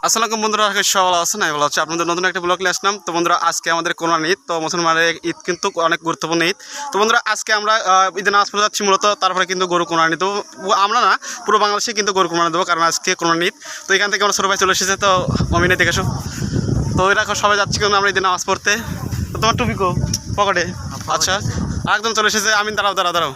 আসসালামু বন্ধুরা, সবাই ভালো আছেন? আমি ভালো আছি। আপনাদের নতুন একটা ব্লগ নিয়ে আসলাম। তো বন্ধুরা, আজকে আমাদের কোরবানি ঈদ। তো মুসলমানের ঈদ কিন্তু অনেক গুরুত্বপূর্ণ ঈদ। তো বন্ধুরা, আজকে আমরা ঈদে নামাজ পড়ে যাচ্ছি মূলত, তারপরে কিন্তু গরু কোরবানি দেবো। আমরা না, পুরো বাংলাদেশে কিন্তু গরু কোরবানি দেবো, কারণ আজকে কোরবানি ঈদ। তো এখান থেকে আমরা ছোটো ভাই চলে এসেছে, তো অমিনে দেখে আসো। তো এরা সবাই যাচ্ছি কিন্তু আমরা ঈদে নামাজ পড়তে। তো তোমার টুপিকো পকেটে? আচ্ছা, একদম চলে এসেছে। আমি দাঁড়াও।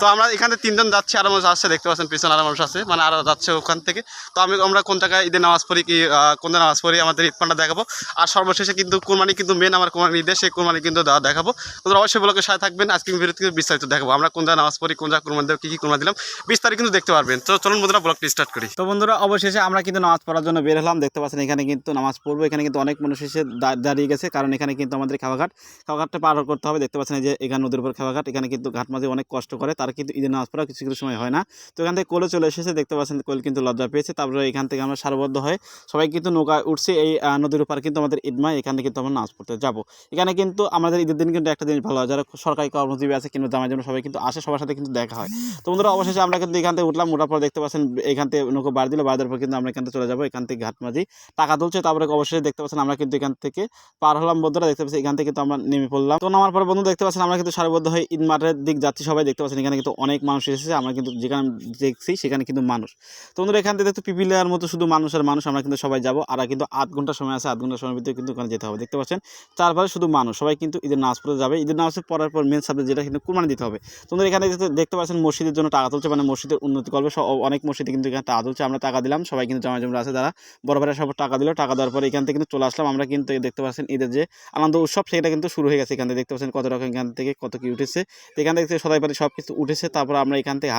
তো আমরা এখান থেকে তিনজন যাচ্ছি, আরও মানুষ আসছে, দেখতে পাচ্ছেন পিছনে আরও মানুষ আছে, মানে আরও যাচ্ছে ওখান থেকে। তো আমরা কোন জায়গায় ঈদের নামাজ পড়ি, কি কোন নামাজ পড়ি, আমাদের ঈদ পান্ডা দেখাবো। আর সর্বশেষে কিন্তু কোরবানি কিন্তু মেন, আমার কোরবানি ঈদে, সেই কোরবানি কিন্তু দেখাবো। তোমরা অবশ্যই ব্লগের সাথে থাকবেন। আজকে ভিডিওতে কিন্তু বিস্তারিত দেখাবো আমরা কোন জায়গায় নামাজ পড়ি, কোন জায়গায় কোরবানি দেবো, কী কোরবানি দিলাম, বিস্তারিত কিন্তু দেখতে পারবেন। তো চলুন বন্ধুরা, ব্লগটি স্টার্ট করি। তো বন্ধুরা, অবশেষে আমরা কিন্তু নামাজ পড়ার জন্য বের হলাম। দেখতে পাচ্ছেন এখানে কিন্তু নামাজ পড়বো। এখানে কিন্তু অনেক মানুষ এসে দাঁড়িয়ে গেছে, কারণ এখানে কিন্তু আমাদের খাওয়াঘাটটা পার করতে হবে। দেখতে পাচ্ছেন যে এখানে নদীর উপর খাওয়াঘাট, এখানে কিন্তু ঘাট মাঝে অনেক কষ্ট করে, তার কিন্তু ঈদের নামাজ পড়া কিছু কিছু সময় হয় না। তো এখান থেকে কোলে চলে এসেছে, দেখতে পাচ্ছেন কোল কিন্তু লজ্জা পেয়েছে। তারপরে এখান থেকে আমরা সারবদ্ধ হয়ে সবাই কিন্তু নৌকা উঠছে। এই নদীর উপর কিন্তু আমাদের ঈদমা, এখানে কিন্তু আমরা নামাজ পড়তে যাবো। এখানে কিন্তু আমাদের ঈদের দিন কিন্তু একটা জিনিস ভালো হয়, যারা সরকারি কর্মজীবী আছে কিন্তু জামাই জন্য সবাই কিন্তু আসে, সবার সাথে কিন্তু দেখা হয়। তো বন্ধুরা, অবশেষে আমরা কিন্তু এখান থেকে উঠলাম। ওঠার পর দেখতে পাচ্ছেন এখান থেকে নৌকো বার দিল, বার দেওয়ার পর কিন্তু আমরা এখান থেকে চলে যাবো। এখান থেকে ঘাট মাঝি টাকা তুলছে। তারপরে অবশ্যই দেখতে পাচ্ছেন আমরা কিন্তু এখান থেকে পার হলাম। বন্ধুরা দেখতে পাচ্ছেন এখান থেকে কিন্তু আমরা নেমে পড়লাম। তো নামার পর বন্ধু দেখতে পাচ্ছেন আমরা কিন্তু সারিবদ্ধ হয়ে ঈদ মাঠের দিক যাচ্ছি। সবাই দেখতে পাচ্ছেন এখানে কিন্তু অনেক মানুষ এসেছে। আমরা কিন্তু যেখানে দেখছি সেখানে কিন্তু মানুষ। তো বন্ধুরা, এখান থেকে দেখতে পিপিলার মতো শুধু মানুষ আর মানুষ। আমরা কিন্তু সবাই যাবো, আর কিন্তু 8 ঘন্টা সময় আছে। 8 ঘন্টা সময়ের ভিতরে কিন্তু ওখানে যেতে হবে। দেখতে পাচ্ছেন চারপাশে শুধু মানুষ, সবাই কিন্তু ঈদের নামাজ পড়তে যাবে। ঈদের নামাজ পড়ার পর মেন সাবজেক্ট যেটা কিন্তু কুরবানি দিতে হবে। তোমরা এখানে দেখতে পাচ্ছেন মসজিদের জন্য টাকা তুলছে, মানে মসজিদের উন্নতি করবে। অনেক মসজিদে কিন্তু এখানে টাকা তুলছে। আমরা টাকা দিলাম, সবাই কিন্তু জমা আছে, যারা বড় ভাইরা সব টাকা দিল। টাকা দেওয়ার পরে এখান থেকে কিন্তু চলে আসলাম। আমরা কিন্তু দেখতে পাচ্ছেন ঈদের যে আনন্দ উৎসব, সেটা কিন্তু শুরু হয়ে গেছে। এখান থেকে দেখতে পাচ্ছেন কত রকম, এখান থেকে কত কি উঠেছে। তো এখান থেকে সদাই পাতি সব কিছু উঠেছে। তারপর আমরা এখান থেকে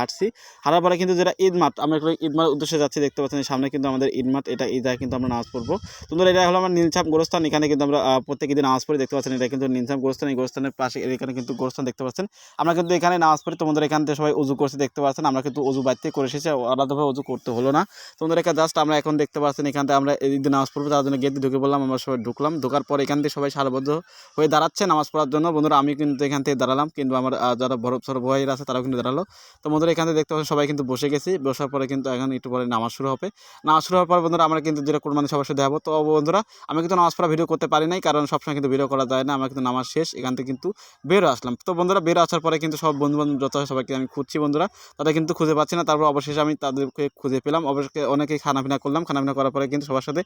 হারার পরে কিন্তু যেটা ঈদ মাঠ, আমরা ঈদ মাঠ উদ্দেশ্যে যাচ্ছি। দেখতে পাচ্ছেন সামনে কিন্তু আমাদের ঈদ মাঠ, এটা ঈদে কিন্তু আমরা নামাজ পড়বো। তোমরা এটা হলো আমার নীলছাপ গোরস্থান। এখানে কিন্তু আমরা প্রত্যেক ঈদে নামাজ পড়ি। দেখতে পাচ্ছেন এটা কিন্তু নীলছাপ গোরস্থান। এই গোরস্থানের পাশে এখানে কিন্তু গোরস্থান দেখতে পাচ্ছেন। আমরা কিন্তু এখানে নামাজ পড়ি। তোমাদের এখান থেকে সবাই উজু করছে, দেখতে পাচ্ছেন। আমরা কিন্তু উজু বাড়িতে করে এসেছি, আলাদাভাবে উজু করতে হলো না। তোমাদের এখানে জাস্ট আমরা এখন দেখতে পাচ্ছেন এখান থেকে আমরা ঈদে নামাজ পড়বো, তার জন্য গেটে ঢুকে বললাম। আমরা সবাই ঢুকলাম। ঢোকার পর এখান থেকে সবাই সারিবদ্ধ হয়ে দাঁড়াচ্ছে নামাজ পড়ার জন্য। বন্ধুরা, আমি কিন্তু এখান থেকে দাঁড়ালাম, কিন্তু আমার যারা বড় ছোটো ভাইয়েরা আছে তারাও কিন্তু দাঁড়ালো। তো বন্ধুরা, এখান থেকে দেখতে পাচ্ছেন সবাই কিন্তু বসে গেছি। বসার পরে কিন্তু এখন একটু পরে নামাজ শুরু হবে। নামাজ শুরু হওয়ার পর বন্ধুরা আমরা কিন্তু যেটা কোরবানি সবার সাথে দেখাবো। তো বন্ধুরা, আমি কিন্তু নামাজ পড়া ভিডিও করতে পারি নাই, কারণ সবসময় কিন্তু ভিডিও করা যায় না। আমরা কিন্তু নামাজ শেষ এখান থেকে কিন্তু বেরো আসলাম। তো বন্ধুরা, বেরো আসার পরে কিন্তু সব বন্ধুবান্ধব যত হয় সবাইকে আমি খুঁজছি। বন্ধুরা, তাদের কিন্তু খুঁজে পাচ্ছি না। তারপর অবশেষে আমি তাদেরকে খুঁজে পেলাম। অবশ্যই অনেকেই খানাপিনা করলাম। খানাপিনা করার পরে কিন্তু সবার সাথে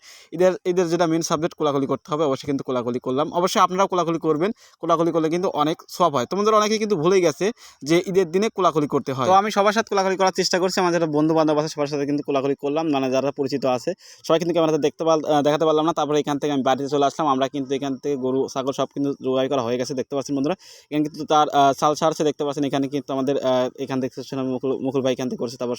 ঈদের যেটা মেন সাবজেক্ট কোলাকুলি করতে হবে, অবশ্যই কিন্তু কোলাকুলি করলাম। অবশ্যই আপনারাও কোলাকুলি করবেন। কোলাকুলি করলে কিন্তু অনেক সওয়াব হয়। তোমাদের অনেকেই কিন্তু ভুলেই গেছে যে ঈদের দিনে কোলাকুলি করতে হয়। তো আমি সবার সাথে কোলাকুলি করার চেষ্টা করছি। আমার যারা বন্ধু বান্ধব আছে সবার সাথে কিন্তু কোলাকুলি করলাম, মানে যারা পরিচিত আছে সবাই কিন্তু ক্যামেরাতে দেখাতে পারলাম না। তারপরে এখান থেকে আমি বাড়িতে চলে আসলাম। আমরা কিন্তু এখান থেকে গরু ছাগল সব কিন্তু জোগাড় করা হয়ে গেছে। দেখতে পাচ্ছেন বন্ধুরা, এখানে কিন্তু তার চাল ছাড়ছে। দেখতে পাচ্ছেন এখানে কিন্তু আমাদের এখান থেকে মুকুল ভাই এখান থেকে করছে। তারপর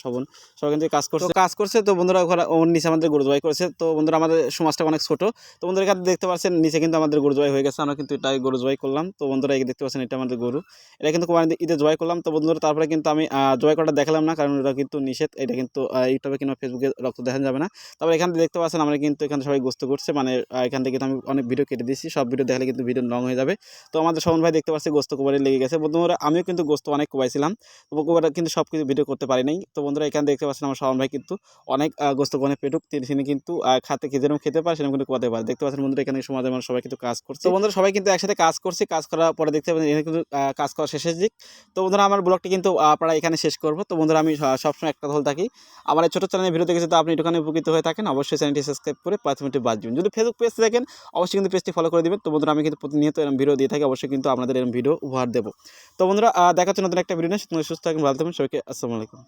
সবাই কিন্তু কাজ করছে। তো বন্ধুরা, ওর নিচে আমাদের গরু জবাই করেছে। তো বন্ধুরা, আমাদের সমাজটা অনেক ছোট। তো বন্ধুরা, এখানে দেখতে পাচ্ছেন নিচে কিন্তু আমাদের গরু জবাই হয়ে গেছে। আমরা কিন্তু এটাই গরু জবাই করলাম। তো বন্ধুরা, এই দেখতে পাচ্ছেন এটা আমাদের গরু, এটা কিন্তু কোরবানি ঈদে জবাই করলাম। তো বন্ধুরা, তারপরে কিন্তু আমি জবাই করাটা দেখালাম না, কারণ এটা কিন্তু নিষেধ। এটা কিন্তু ইউটিউবে কিংবা ফেসবুকে রক্ত দেখানো যাবে না। তারপরে এখানে দেখতে পাচ্ছেন আমরা কিন্তু এখানে সবাই গোস্ত করছে, মানে এখান থেকে আমি অনেক ভিডিও কেটে দিচ্ছি। সব ভিডিও দেখালে কিন্তু ভিডিও লং হয়ে যাবে। তো আমাদের শোভন ভাই দেখতে পাচ্ছি গোস্ত কোবারে লেগে গেছে। বন্ধুরা, আমিও কিন্তু গোস্ত অনেক কোবাইছিলাম, তো কোবারে কিন্তু সব কিছু ভিডিও করতে পারি নাই। তো বন্ধুরা, এখানে দেখতে পাচ্ছেন আমার শোভন ভাই কিন্তু অনেক গোস্ত কোনে পেটুক, তিনি কিন্তু যেরকম খেতে পারে সেরকম কিন্তু কোয়াতে পারে। দেখতে পাচ্ছেন বন্ধুরা, এখানে সমাজের মানুষ সবাই কিন্তু কাজ করছে। তো বন্ধুরা, সবাই কিন্তু একসাথে কাজ করছে। কাজ করার পরে দেখতে পাচ্ছেন এখানে কিন্তু কাজ করা শেষের দিক। তো বন্ধুরা, আমার ব্লগটি কিন্তু আপনারা এখানে শেষ করবো। তো বন্ধুরা, আমি সবসময় একটা কথা থাকি, আমার এই ছোটো চ্যানেলে ভিডিও দেখেছি, তো আপনি একটুখানি উপকৃত হয়ে থাকেন, অবশ্যই চ্যানেলটি সাবস্ক্রাইব করে 5 মিনিটে বাদ দিবেন। যদি ফেসবুক পেজ দেখেন অবশ্যই কিন্তু পেজটি ফলো করে দিবেন। তো বন্ধুরা, আমি কিন্তু প্রতিনিয়ত এরকম ভিডিও দিয়ে থাকি, অবশ্যই কিন্তু আপনাদের এরকম ভিডিও উপহার দেবো। তো বন্ধুরা, দেখাচ্ছে নতুন একটা ভিডিও নিয়ে। সুস্থ থাকেন, ভালো থাকবেন, সবাইকে আসসালামু আলাইকুম।